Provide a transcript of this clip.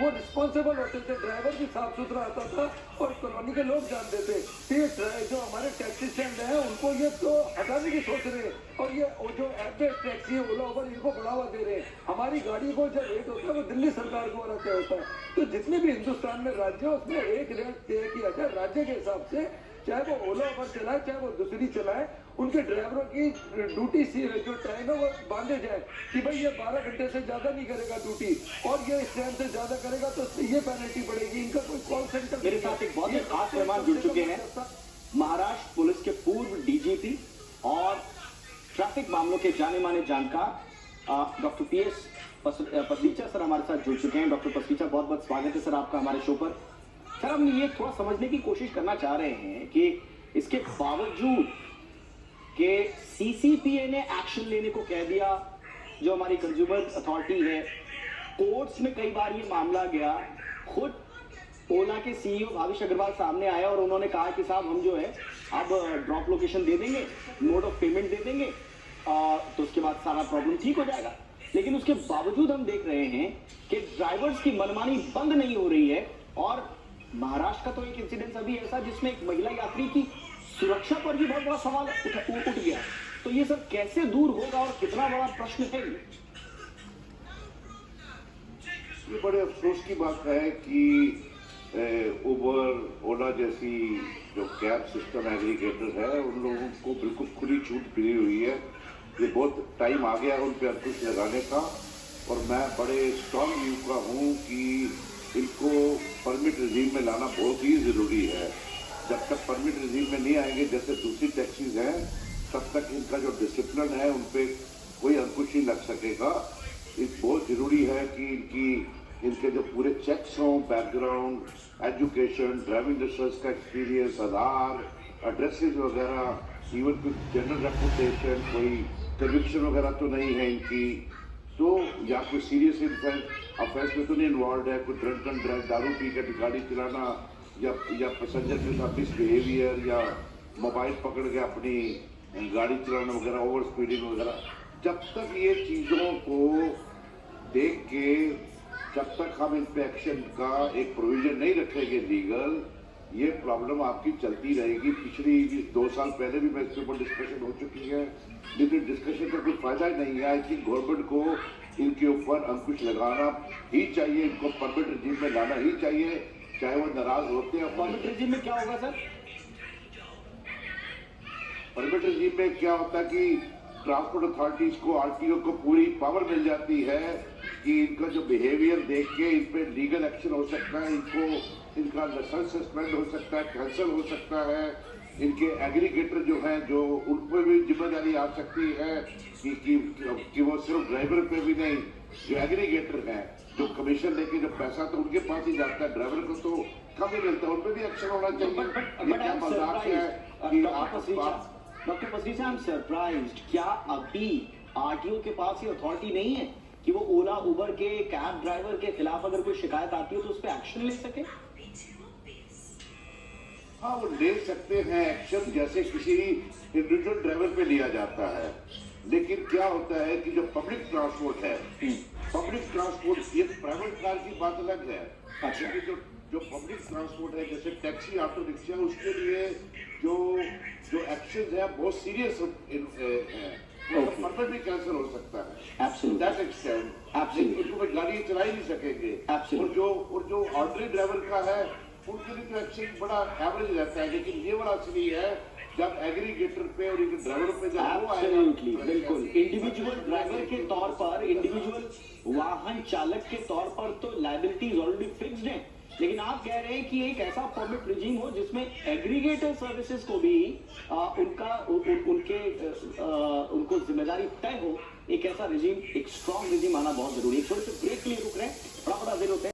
वो रिस्पॉन्सिबल होते थे, ड्राइवर भी साफ सुथरा आता था और कॉलोनी के लोग जानते थे। तो ये जो हमारे टैक्सी स्टैंड है उनको ये तो हटाने की सोच रहे हैं, और ये जो ऐप पे टैक्सी है ओला उबर इनको बढ़ावा दे रहे हैं। हमारी गाड़ी को जो रेट होता है वो दिल्ली सरकार द्वारा तय होता है। तो जितने भी हिंदुस्तान में राज्य है उसमें एक रेट तय किया जाए राज्य के हिसाब से, चाहे वो ओला उबर चलाए चाहे वो दूसरी चलाए, उनके ड्राइवरों की ड्यूटी जो टाइम है वो बांधे जाए कि भाई ये 12 घंटे से ज्यादा नहीं करेगा ड्यूटी, और ये इस टाइम से ज्यादा करेगा तो ये पेनल्टी पड़ेगी। इनका कोई कॉल सेंटर। मेरे साथ एक बहुत ही खास मेहमान जुड़ चुके हैं, महाराष्ट्र पुलिस के पूर्व डीजीपी और ट्रैफिक मामलों के जाने माने जानकार डॉक्टर पीएस पसरीचा सर हमारे साथ जुड़ चुके हैं। डॉक्टर पसरीचा, बहुत बहुत स्वागत है सर आपका हमारे शो पर। सर, हम ये थोड़ा समझने की कोशिश करना चाह रहे हैं कि इसके बावजूद कि सीसीपीए ने एक्शन लेने को कह दिया, जो हमारी कंज्यूमर अथॉरिटी है, कोर्ट्स में कई बार ये मामला गया, खुद ओला के सीईओ भाविश अग्रवाल सामने आया और उन्होंने कहा कि साहब हम जो है अब ड्रॉप लोकेशन दे देंगे, मोड ऑफ पेमेंट दे देंगे, तो उसके बाद सारा प्रॉब्लम ठीक हो जाएगा। लेकिन उसके बावजूद हम देख रहे हैं कि ड्राइवर्स की मनमानी बंद नहीं हो रही है। और महाराष्ट्र का तो एक इंसिडेंट अभी ऐसा जिसमें एक महिला यात्री की सुरक्षा पर भी बहुत बड़ा सवाल उठ गया। तो ये सब कैसे दूर होगा और कितना बड़ा प्रश्न है ये बड़े अफसोस की बात है कि उबर ओला जैसी जो कैब सिस्टम एग्रीगेटर है उन लोगों को बिल्कुल खुली छूट मिली हुई है। ये बहुत टाइम आ गया है उन पर अंकुश लगाने का, और मैं बड़े स्ट्रांग व्यू का हूँ कि इनको परमिट रिजीम में लाना बहुत ही ज़रूरी है। जब तक परमिट रिजीम में नहीं आएंगे जैसे दूसरी टैक्सीज हैं, तब तक इनका जो डिसिप्लिन है उन पर कोई अंकुश नहीं लग सकेगा। इस बहुत ज़रूरी है कि इनके जो पूरे चेक्स हों, बैकग्राउंड, एजुकेशन, ड्राइविंग लाइसेंस का एक्सपीरियंस, आधार, एड्रेसेस वगैरह, इवन कोई जनरल रेपुटेशन, कोई कन्विक्शन वगैरह तो नहीं है इनकी, तो या कोई सीरियस अफेयर्स में तो नहीं इन्वॉल्व है, कोई ड्रंक एंड ड्राइव, दारू पी कर गाड़ी चलाना या पैसेंजर के साथ मिसबिहेवियर या मोबाइल पकड़ के अपनी गाड़ी चलाना वगैरह, ओवर स्पीडिंग वगैरह। जब तक ये चीज़ों को देख के, जब तक हम इन पे एक्शन का एक प्रोविजन नहीं रखेंगे लीगल, ये प्रॉब्लम आपकी चलती रहेगी। पिछली 2 साल पहले भी मैं इसके ऊपर डिस्कशन हो चुकी है, लेकिन डिस्कशन का कोई फायदा ही नहीं है। कि गवर्नमेंट को इनके ऊपर अंकुश लगाना ही चाहिए, इनको परमिट रिजीम में लाना ही चाहिए, चाहे वो नाराज होते हैं। परमिट रिजीम में क्या होगा सर? परमिट रिजीम में क्या होता है कि ट्रांसपोर्ट अथॉरिटीज को, आरटीओ को पूरी पावर मिल जाती है कि इनका जो बिहेवियर देख के इन पे लीगल एक्शन हो सकता है, इनका लाइसेंस सस्पेंड हो सकता है, कैंसिल हो सकता है। इनके एग्रीगेटर जो हैं, जो उन पर भी जिम्मेदारी आ सकती है कि वो सिर्फ ड्राइवर पे भी नहीं, जो एग्रीगेटर हैं, जो कमीशन लेके जो पैसा तो उनके पास ही जाता है, ड्राइवर को तो कम ही मिलता है, उन पर भी एक्शन होना चाहिए। ये क्या मजाक है? Doctor Pasricha, I am surprised, क्या अभी आरटीओ के पास ये अथॉरिटी नहीं है कि वो ओला उबर के कैब ड्राइवर के खिलाफ अगर कोई शिकायत आती है तो उस पर एक्शन ले सके? हाँ, वो ले सकते हैं एक्शन, जैसे किसी इंडिविजुअल ड्राइवर पे लिया जाता है। लेकिन क्या होता है कि जो पब्लिक ट्रांसपोर्ट है, पब्लिक ट्रांसपोर्ट, ये प्राइवेट कार की बात अलग है। अच्छा, जो पब्लिक ट्रांसपोर्ट है जैसे टैक्सी, ऑटो रिक्शा, उसके लिए जो एक्शन है बहुत सीरियस है, परमिट भी कैंसिल हो सकता है। दैट एक्सटेंड उनको गाड़ी चला ही नहीं सकेंगे। और जो ऑर्डनरी ड्राइवर का है उनके लिए तो एक्शन बड़ा एवरेज रहता है। लेकिन ये बड़ा असली है जब एग्रीगेटर पे और ड्राइवर पे जब वो आएगा, बिल्कुल इंडिविजुअल ड्राइवर के तौर पर, इंडिविजुअल वाहन चालक के तौर पर तो लायबिलिटीज ऑलरेडी फिक्स्ड है। लेकिन आप कह रहे हैं कि एक ऐसा परमिट रिजीम हो जिसमें एग्रीगेटर सर्विसेज को भी उनको जिम्मेदारी तय हो। एक ऐसा रिजीम, एक स्ट्रॉन्ग रिजीम आना बहुत जरूरी है। छोटे से ब्रेक के लिए रुक रहे हैं, फटाफट हाजिर होते हैं।